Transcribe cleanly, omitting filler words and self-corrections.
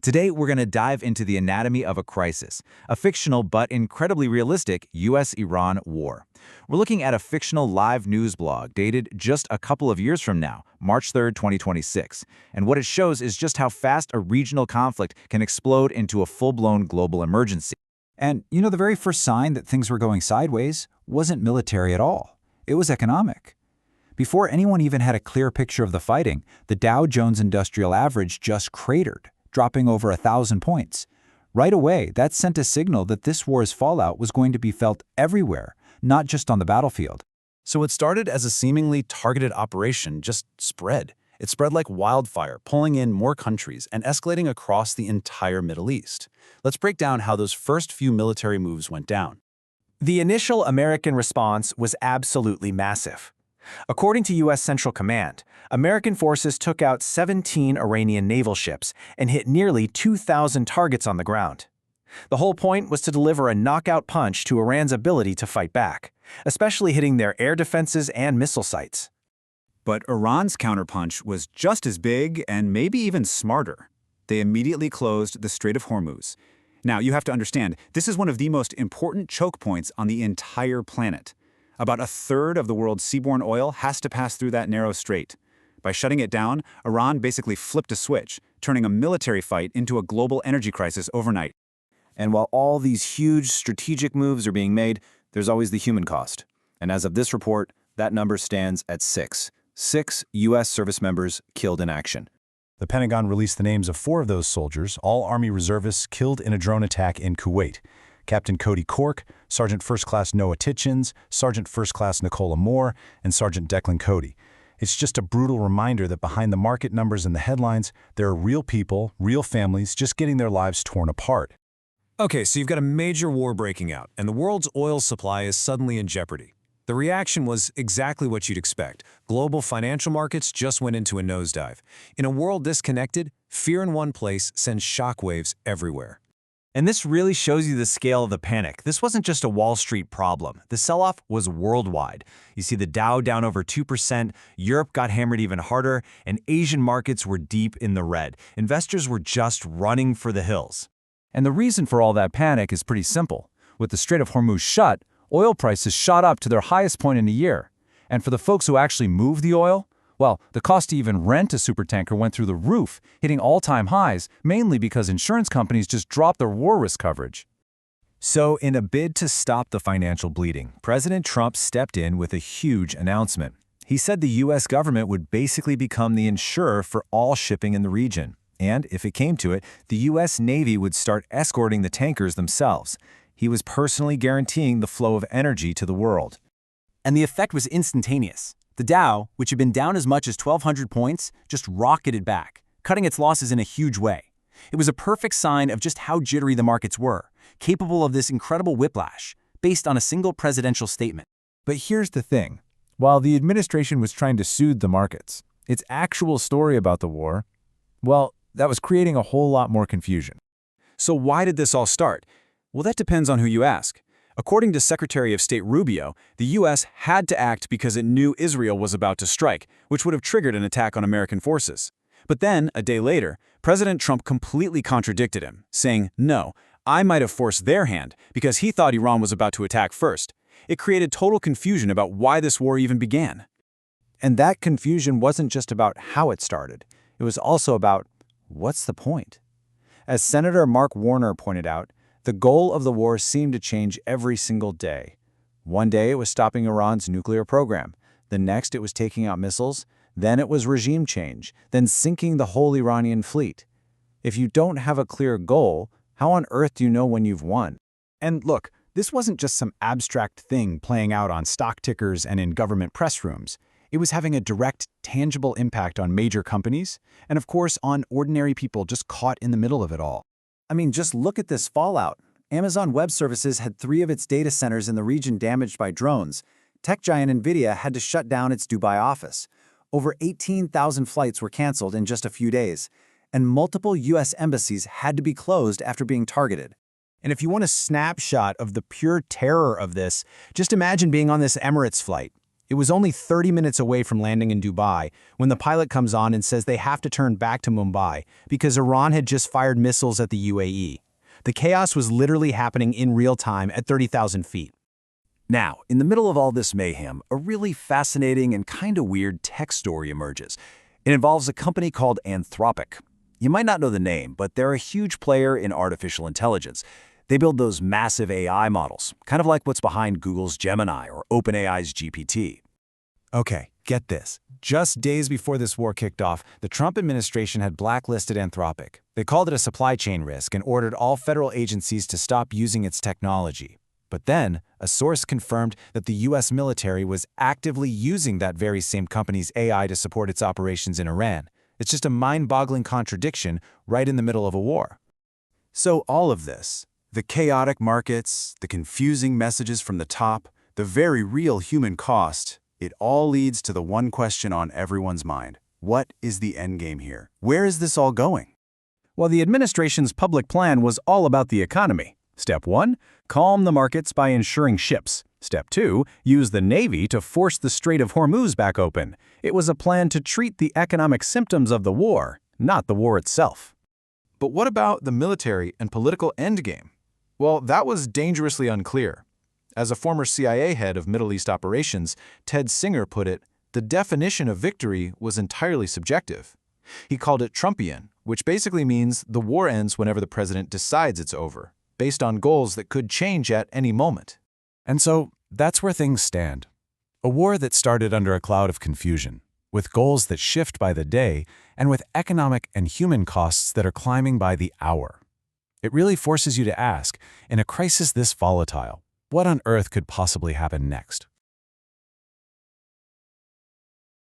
Today, we're going to dive into the anatomy of a crisis, a fictional but incredibly realistic US-Iran war. We're looking at a fictional live news blog dated just a couple of years from now, March 3rd, 2026. And what it shows is just how fast a regional conflict can explode into a full-blown global emergency. And, the very first sign that things were going sideways wasn't military at all. It was economic. Before anyone even had a clear picture of the fighting, the Dow Jones Industrial Average just cratered, dropping over 1,000 points. Right away, that sent a signal that this war's fallout was going to be felt everywhere, not just on the battlefield. So what started as a seemingly targeted operation just spread. It spread like wildfire, pulling in more countries and escalating across the entire Middle East. Let's break down how those first few military moves went down. The initial American response was absolutely massive. According to U.S. Central Command, American forces took out 17 Iranian naval ships and hit nearly 2,000 targets on the ground. The whole point was to deliver a knockout punch to Iran's ability to fight back, especially hitting their air defenses and missile sites. But Iran's counterpunch was just as big and maybe even smarter. They immediately closed the Strait of Hormuz. Now, you have to understand, this is one of the most important choke points on the entire planet. About a third of the world's seaborne oil has to pass through that narrow strait. By shutting it down, Iran basically flipped a switch, turning a military fight into a global energy crisis overnight. And while all these huge strategic moves are being made, there's always the human cost. And as of this report, that number stands at 6. 6 U.S. service members killed in action. The Pentagon released the names of 4 of those soldiers, all Army reservists killed in a drone attack in Kuwait. Captain Cody Cork, Sergeant First Class Noah Titchens, Sergeant First Class Nicola Moore, and Sergeant Declan Cody. It's just a brutal reminder that behind the market numbers and the headlines, there are real people, real families just getting their lives torn apart. Okay, so you've got a major war breaking out, and the world's oil supply is suddenly in jeopardy. The reaction was exactly what you'd expect. Global financial markets just went into a nosedive. In a world disconnected, fear in one place sends shockwaves everywhere. And this really shows you the scale of the panic. This wasn't just a Wall Street problem. The sell-off was worldwide. You see the Dow down over 2%, Europe got hammered even harder, and Asian markets were deep in the red. Investors were just running for the hills. And the reason for all that panic is pretty simple. With the Strait of Hormuz shut, oil prices shot up to their highest point in a year. And for the folks who actually move the oil, well, the cost to even rent a supertanker went through the roof, hitting all-time highs, mainly because insurance companies just dropped their war risk coverage. So, in a bid to stop the financial bleeding, President Trump stepped in with a huge announcement. He said the U.S. government would basically become the insurer for all shipping in the region. And, if it came to it, the U.S. Navy would start escorting the tankers themselves. He was personally guaranteeing the flow of energy to the world. And the effect was instantaneous. The Dow, which had been down as much as 1,200 points, just rocketed back, cutting its losses in a huge way. It was a perfect sign of just how jittery the markets were, capable of this incredible whiplash, based on a single presidential statement. But here's the thing. While the administration was trying to soothe the markets, its actual story about the war, well, that was creating a whole lot more confusion. So why did this all start? Well, that depends on who you ask. According to Secretary of State Rubio, the U.S. had to act because it knew Israel was about to strike, which would have triggered an attack on American forces. But then, a day later, President Trump completely contradicted him, saying, no, I might have forced their hand because he thought Iran was about to attack first. It created total confusion about why this war even began. And that confusion wasn't just about how it started. It was also about, what's the point? As Senator Mark Warner pointed out, the goal of the war seemed to change every single day. One day it was stopping Iran's nuclear program. The next it was taking out missiles. Then it was regime change. Then sinking the whole Iranian fleet. If you don't have a clear goal, how on earth do you know when you've won? And look, this wasn't just some abstract thing playing out on stock tickers and in government press rooms. It was having a direct, tangible impact on major companies, and of course on ordinary people just caught in the middle of it all. I mean, just look at this fallout. Amazon Web Services had 3 of its data centers in the region damaged by drones. Tech giant NVIDIA had to shut down its Dubai office. Over 18,000 flights were canceled in just a few days, and multiple U.S. embassies had to be closed after being targeted. And if you want a snapshot of the pure terror of this, just imagine being on this Emirates flight. It was only 30 minutes away from landing in Dubai when the pilot comes on and says they have to turn back to Mumbai because Iran had just fired missiles at the UAE. The chaos was literally happening in real time at 30,000 feet. Now, in the middle of all this mayhem, a really fascinating and kind of weird tech story emerges. It involves a company called Anthropic. You might not know the name, but they're a huge player in artificial intelligence. They build those massive AI models, kind of like what's behind Google's Gemini or OpenAI's GPT. Okay, get this. Just days before this war kicked off, the Trump administration had blacklisted Anthropic. They called it a supply chain risk and ordered all federal agencies to stop using its technology. But then, a source confirmed that the U.S. military was actively using that very same company's AI to support its operations in Iran. It's just a mind-boggling contradiction right in the middle of a war. So all of this, the chaotic markets, the confusing messages from the top, the very real human cost, it all leads to the one question on everyone's mind. What is the endgame here? Where is this all going? Well, the administration's public plan was all about the economy. Step 1, calm the markets by insuring ships. Step 2, use the Navy to force the Strait of Hormuz back open. It was a plan to treat the economic symptoms of the war, not the war itself. But what about the military and political endgame? Well, that was dangerously unclear. As a former CIA head of Middle East operations, Ted Singer put it, the definition of victory was entirely subjective. He called it Trumpian, which basically means the war ends whenever the president decides it's over, based on goals that could change at any moment. And so, that's where things stand. A war that started under a cloud of confusion, with goals that shift by the day, and with economic and human costs that are climbing by the hour. It really forces you to ask, in a crisis this volatile, what on earth could possibly happen next?